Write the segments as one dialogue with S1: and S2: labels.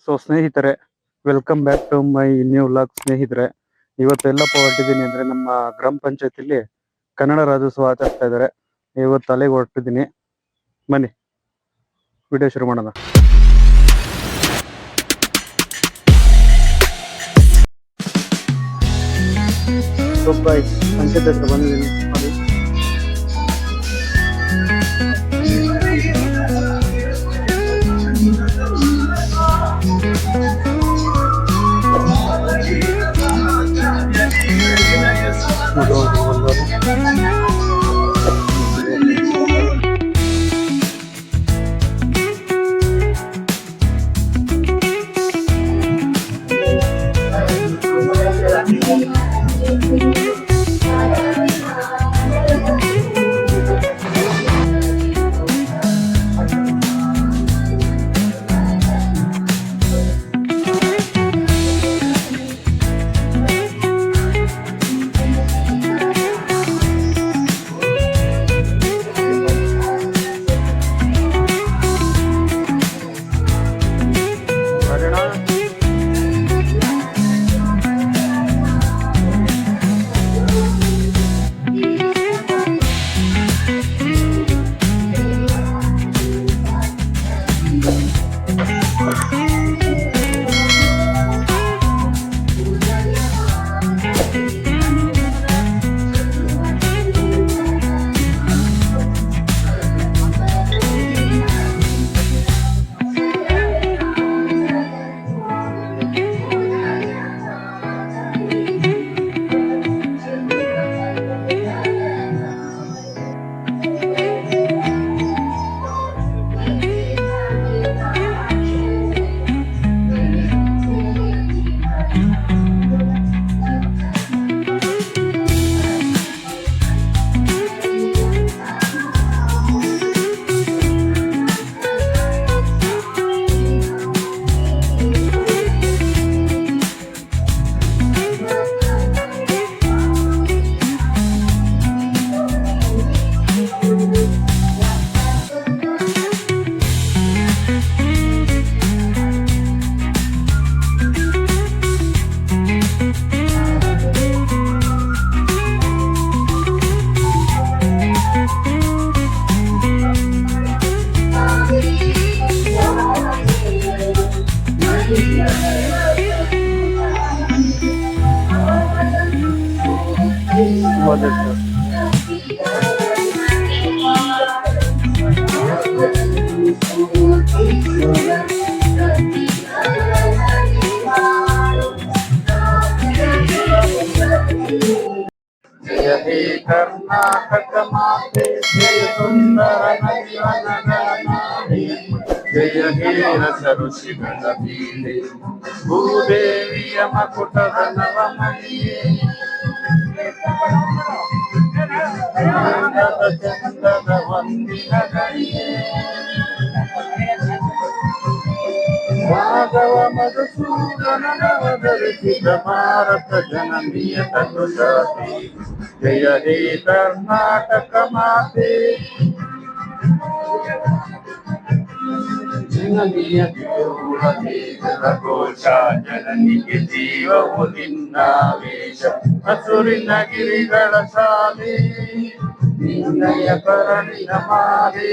S1: So ಸ್ನೇಹಿತರೆ, welcome back to my new vlog. ಸ್ನೇಹಿತರೆ, ಇವತ್ತು ಎಲ್ಲಪ್ಪ ಹೊರಟಿದ್ದೀನಿ ಅಂದ್ರೆ ನಮ್ಮ ಗ್ರಾಮ ಪಂಚಾಯತಿಲಿ ಕನ್ನಡ ರಾಜ್ಯೋತ್ಸವ ಆಚರಿಸ್ತಾ ಇದ್ದಾರೆ. ಇವತ್ತು ಅಲೆಗೆ ಹೊರಟಿದ್ದೀನಿ. ಬನ್ನಿ ವಿಡಿಯೋ ಶುರು ಮಾಡೋಣ. ಪಂಚಾಯತ್ ಹತ್ರ ಬಂದಿದ್ದೀನಿ ನೋಡಿ. ಜಯ ಹೇ ಕರ್ನಾಟಕ ಮಾತೆ, ಜಯ ಸುಂದರ ಜಯ ಹೇ ರಸ ಋಷಿಗಳ ಬೀಡೆ, ಭೂದೇವಿಯ ಮಕುಟದ ನವಮಣಿಯೇ, ಚಂದದ ವಂದಿನ ಗಣಿಯೇ, ಮಾಧವ ಮಧುಸೂದನ ನವದರ್ಶಿತ ಭಾರತ ಜನನೀಯ ತನುಜಾತಿ, ಜಯ ಹೇ ಕರ್ನಾಟಕ ಮಾತೆ, ಜನನೀಯ ಘೋಷ, ಜನನಿಗೆ ಜೀವವು ನಿನ್ನಾವೇಶ, ಹಸುರಿನ ಗಿರಿಗಳ ಶಾಲೆ, ನಿನ್ನಯ ಕರಣಿನ ಮಾಲೆ,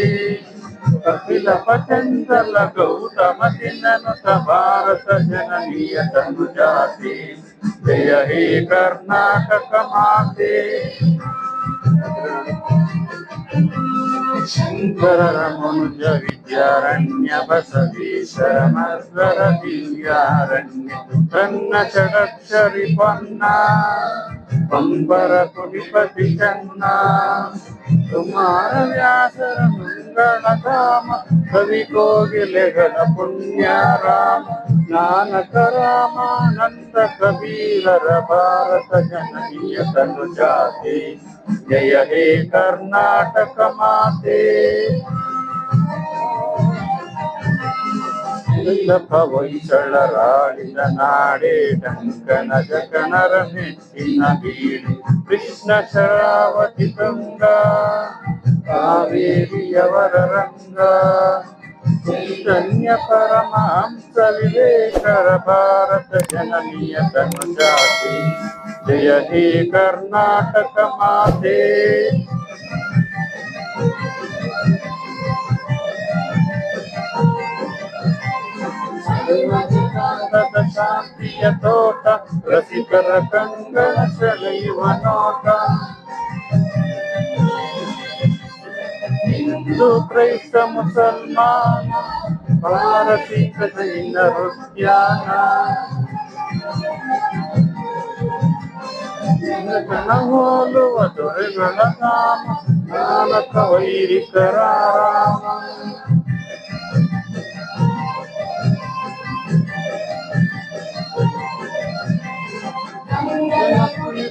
S1: ಕಪಿಲ ಪತಂಜಲ ಗೌತಮ ತಿನ್ನನುತ ಭಾರತ ಜನನೀಯ ತನುಜಾತಿ, ಜಯ ಹೇ ಕರ್ನಾಟಕ ಮಾತೆ. ಶಂಕರರ ಮನುಜ ವಿದ್ಯಾರಣ್ಯ, ಬಸವೇಶ್ವರ ಮಸ್ವರ ದಿವ್ಯಾರಣ್ಯ, ತನ್ನ ಷಡಕ್ಷರಿ ಪೊನ್ನ, ಪಂಬರ ಕುಡಿಪತಿ ಚನ್ನ, ಕುಮಾರ ವ್ಯಾಸರ ಮಂಗಳಧಾಮ, ಕವಿ ಕೋಗಿಲೆಗಳ ಪುಣ್ಯ ರಾಮ, ನಾನಕ ರಾಮಾನಂದ ಕಬೀರರ ಭಾರತ ಜನನೀಯ ತನುಜಾತಿ, ಜಯ ಹೇ ಕರ್ನಾಟಕ ಮಾತೆ. ಹೊಯ್ಸಳರಾಡಿದ ನಾಡೇ ಡಂಕನ ಜಗನರ ಮೆಚ್ಚಿನ ಬೀಡಿ, ಕೃಷ್ಣ ಶರಾವತಿ ತುಂಗ, ಕಾವೇರಿಯವರ ರಂಗ, ಧನ್ಯ ಪರಮಹಂಸ ವಿವೇಕರ ಭಾರತ ಜನನಿಯ ತನುಜಾತೆ ಜಯ ಹೇ ಕರ್ನಾಟಕ ಮಾತೆ. ಶಾಂತಿಯ ತೋಟ ರಸಿಕರ ಕಂಗಳ ಸೆಳೆಯುವ ನೋಟ. ಹಿಂದೂ ಕ್ರೈಸ್ತ ಮುಸಲ್ಮಾನ ಭಾರತೀಯ ಜೈನರು ಧ್ಯಾನ. ಜನ ಹೋಲುವ ದೊರೆಗಳ ಧಾಮ ನಾನಕ ವೈರಿಕರ ರಾಮ.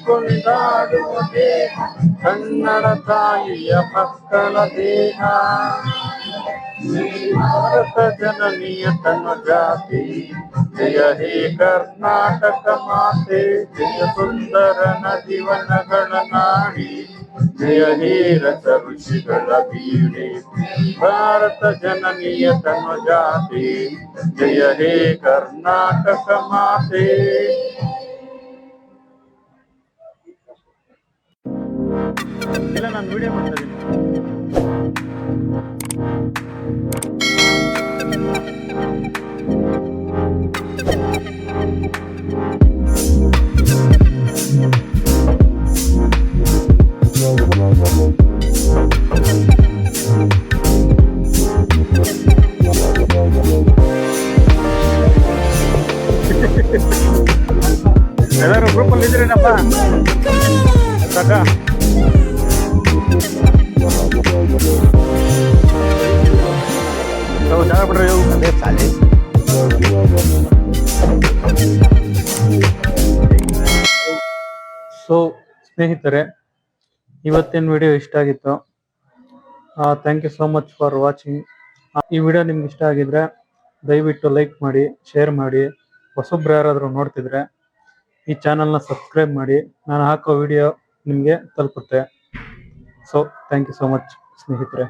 S1: ಕೊಂಡಾಡುವ ದೇಹ ಕನ್ನಡ ತಾಯಿಯ ಮಕ್ಕಳ ದೇಹ. ಭಾರತ ಜನನಿಯ ತನುಜಾತೆ ಜಯ ಹೇ ಕರ್ನಾಟಕ ಮಾತೆ. ಜಯ ಸುಂದರ ನದಿವನಗಳ ನಾಡಿ ಜಯ ಹೇ ರಸ ಋಷಿಗಳ ಬೀಡೆ. ಭಾರತ ಜನನಿಯ ತನುಜಾತೆ ಜಯ ಹೇ ಕರ್ನಾಟಕ ಮಾತೆ. ಇಲ್ಲ, ನಾನು ವಿಡಿಯೋ ಮಾಡ್ತಾ ಇದ್ದೀನಿ. ಎಲ್ಲರೂ ಗ್ರೂಪಲ್ಲಿ ಇದ್ರೇನಪ್ಪ ಸಾಕ. ಬಿಡ್ರಿ ಅದೇ ಸಾಲಿ. ಸೊ ಸ್ನೇಹಿತರೆ, ಇವತ್ತಿನ ವಿಡಿಯೋ ಇಷ್ಟ ಆಗಿತ್ತು. Thank you so much for watching. ಈ ವಿಡಿಯೋ ನಿಮ್ಗೆ ಇಷ್ಟ ಆಗಿದ್ರೆ ದಯವಿಟ್ಟು ಲೈಕ್ ಮಾಡಿ, ಶೇರ್ ಮಾಡಿ. ಹೊಸಬ್ರು ಯಾರಾದರೂ ನೋಡ್ತಿದ್ರೆ ಈ ಚಾನಲ್ನ ಸಬ್ಸ್ಕ್ರೈಬ್ ಮಾಡಿ. ನಾನು ಹಾಕೋ ವಿಡಿಯೋ ನಿಮಗೆ ತಲುಪುತ್ತೆ. So thank you so much ಸ್ನೇಹಿತರೆ.